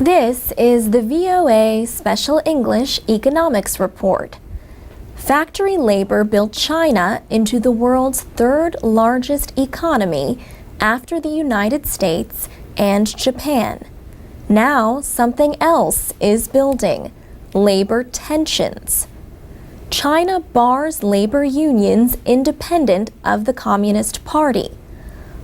This is the VOA Special English Economics Report. Factory labor built China into the world's third largest economy after the United States and Japan. Now something else is building: labor tensions. China bars labor unions independent of the Communist Party.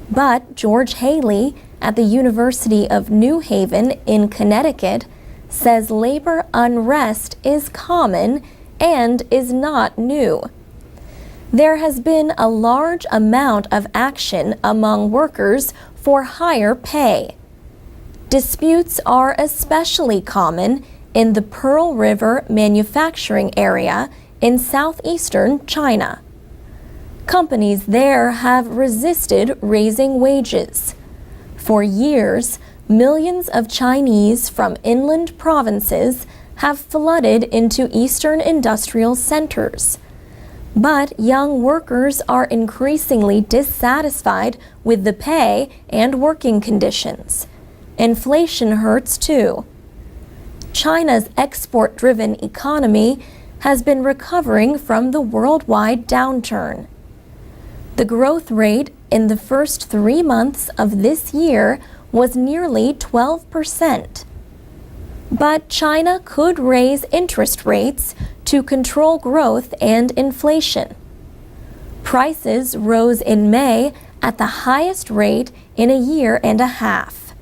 But George Haley at the University of New Haven in Connecticut says labor unrest is common and is not new. There has been a large amount of action among workers for higher pay. Disputes are especially common in the Pearl River manufacturing area in southeastern China. Companies there have resisted raising wages. For years, millions of Chinese from inland provinces have flooded into eastern industrial centers. But young workers are increasingly dissatisfied with the pay and working conditions. Inflation hurts too. China's export-driven economy has been recovering from the worldwide downturn. The growth rate in the first 3 months of this year was nearly 12%. But China could raise interest rates to control growth and inflation. Prices rose in May at the highest rate in a year and a half.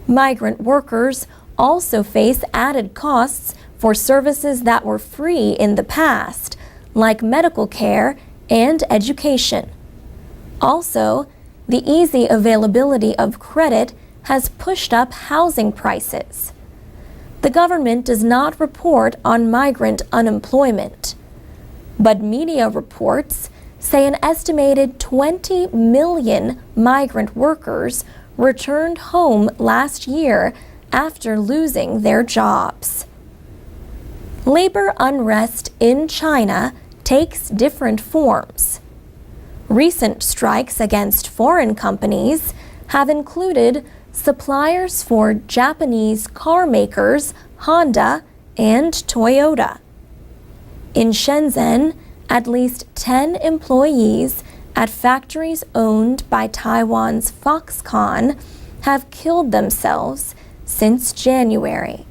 Migrant workers also face added costs for services that were free in the past, like medical care and education. Also, the easy availability of credit has pushed up housing prices. The government does not report on migrant unemployment, but media reports say an estimated 20 million migrant workers returned home last year after losing their jobs. Labor unrest in China takes different forms. Recent strikes against foreign companies have included suppliers for Japanese car makers Honda and Toyota. In Shenzhen, at least 10 employees at factories owned by Taiwan's Foxconn have killed themselves since January.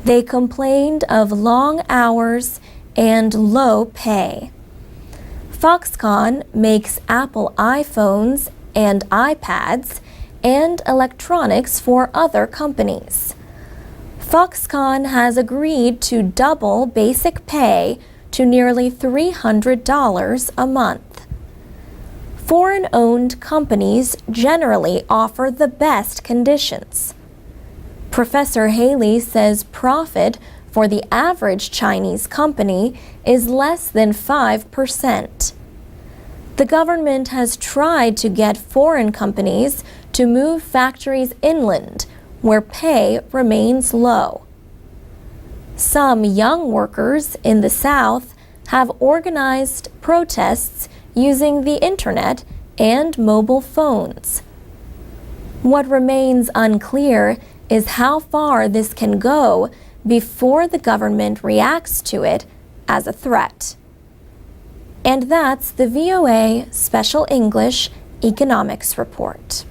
They complained of long hours and low pay. Foxconn makes Apple iPhones and iPads and electronics for other companies. Foxconn has agreed to double basic pay to nearly $300 a month. Foreign-owned companies generally offer the best conditions. Professor Haley says profit for the average Chinese company is less than 5%. The government has tried to get foreign companies to move factories inland, where pay remains low. Some young workers in the South have organized protests using the internet and mobile phones. What remains unclear is how far this can go before the government reacts to it as a threat. And that's the VOA Special English Economics Report.